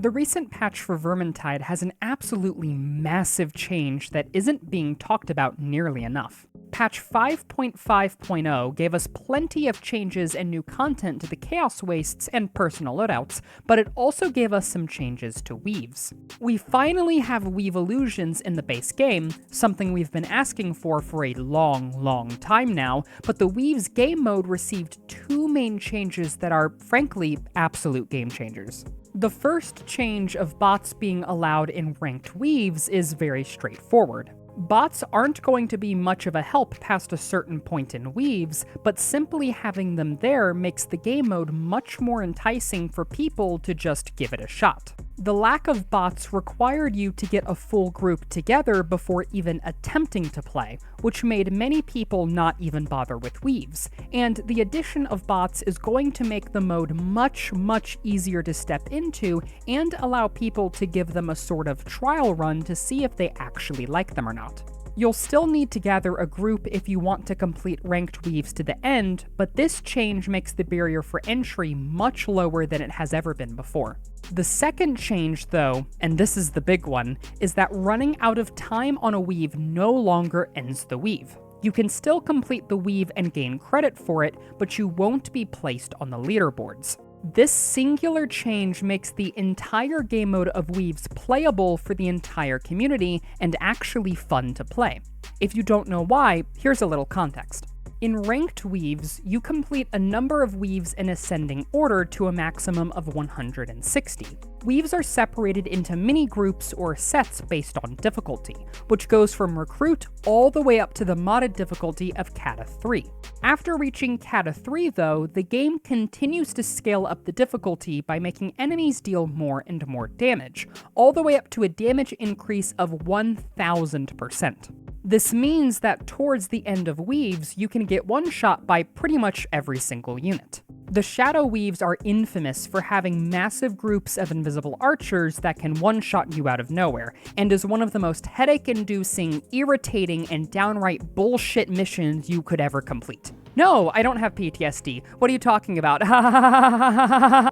The recent patch for Vermintide has an absolutely massive change that isn't being talked about nearly enough. Patch 5.5.0 gave us plenty of changes and new content to the Chaos Wastes and personal loadouts, but it also gave us some changes to weaves. We finally have weave illusions in the base game, something we've been asking for a long time now, but the weaves game mode received two main changes that are, frankly, absolute game changers. The first change of bots being allowed in ranked weaves is very straightforward. Bots aren't going to be much of a help past a certain point in weaves, but simply having them there makes the game mode much more enticing for people to just give it a shot. The lack of bots required you to get a full group together before even attempting to play, which made many people not even bother with weaves, and the addition of bots is going to make the mode much easier to step into and allow people to give them a sort of trial run to see if they actually like them or not. You'll still need to gather a group if you want to complete ranked weaves to the end, but this change makes the barrier for entry much lower than it has ever been before. The second change, though, and this is the big one, is that running out of time on a weave no longer ends the weave. You can still complete the weave and gain credit for it, but you won't be placed on the leaderboards. This singular change makes the entire game mode of weaves playable for the entire community and actually fun to play. If you don't know why, here's a little context. In ranked weaves, you complete a number of weaves in ascending order to a maximum of 160. Weaves are separated into mini-groups or sets based on difficulty, which goes from Recruit all the way up to the modded difficulty of Kata 3. After reaching Kata 3, though, the game continues to scale up the difficulty by making enemies deal more and more damage, all the way up to a damage increase of 1000%. This means that towards the end of weaves, you can get one-shot by pretty much every single unit. The Shadow Weaves are infamous for having massive groups of invisible archers that can one-shot you out of nowhere, and is one of the most headache-inducing, irritating, and downright bullshit missions you could ever complete. No, I don't have PTSD. What are you talking about?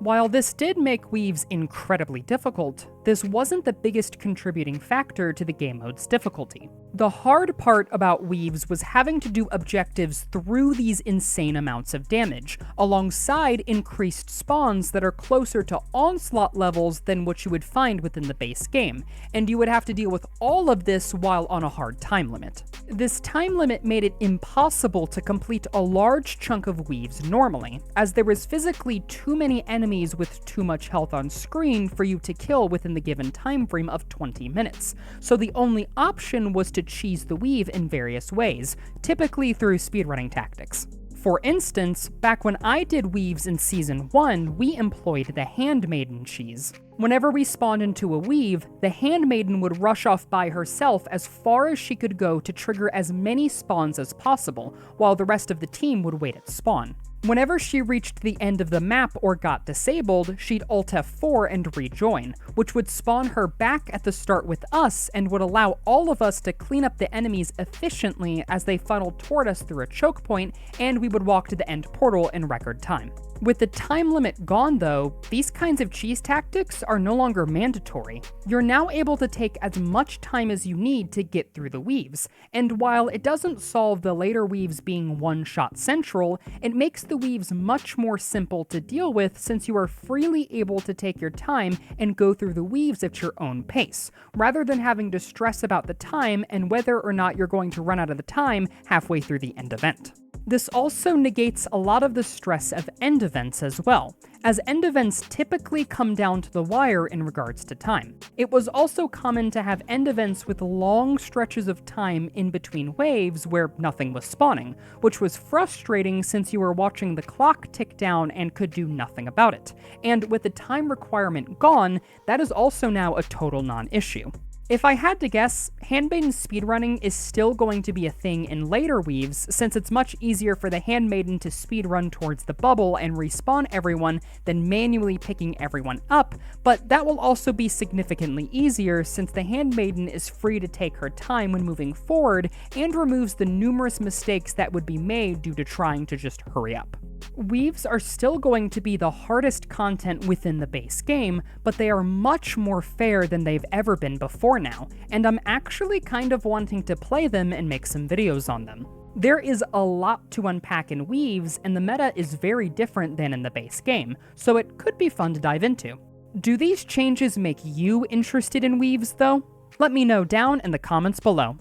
While this did make weaves incredibly difficult, this wasn't the biggest contributing factor to the game mode's difficulty. The hard part about weaves was having to do objectives through these insane amounts of damage, alongside increased spawns that are closer to onslaught levels than what you would find within the base game, and you would have to deal with all of this while on a hard time limit. This time limit made it impossible to complete a large chunk of weaves normally, as there was physically too many enemies with too much health on screen for you to kill within the given time frame of 20 minutes, so the only option was to cheese the weave in various ways, typically through speedrunning tactics. For instance, back when I did weaves in Season 1, we employed the Handmaiden cheese. Whenever we spawned into a weave, the Handmaiden would rush off by herself as far as she could go to trigger as many spawns as possible, while the rest of the team would wait at spawn. Whenever she reached the end of the map or got disabled, she'd Alt F4 and rejoin, which would spawn her back at the start with us and would allow all of us to clean up the enemies efficiently as they funneled toward us through a choke point, and we would walk to the end portal in record time. With the time limit gone, though, these kinds of cheese tactics are no longer mandatory. You're now able to take as much time as you need to get through the weaves, and while it doesn't solve the later weaves being one-shot central, it makes the weaves much more simple to deal with since you are freely able to take your time and go through the weaves at your own pace, rather than having to stress about the time and whether or not you're going to run out of the time halfway through the end event. This also negates a lot of the stress of end events as well, as end events typically come down to the wire in regards to time. It was also common to have end events with long stretches of time in between waves where nothing was spawning, which was frustrating since you were watching the clock tick down and could do nothing about it. And with the time requirement gone, that is also now a total non-issue. If I had to guess, Handmaiden speedrunning is still going to be a thing in later weaves, since it's much easier for the Handmaiden to speedrun towards the bubble and respawn everyone than manually picking everyone up, but that will also be significantly easier since the Handmaiden is free to take her time when moving forward and removes the numerous mistakes that would be made due to trying to just hurry up. Weaves are still going to be the hardest content within the base game, but they are much more fair than they've ever been before now, and I'm actually kind of wanting to play them and make some videos on them. There is a lot to unpack in Weaves, and the meta is very different than in the base game, so it could be fun to dive into. Do these changes make you interested in Weaves, though? Let me know down in the comments below.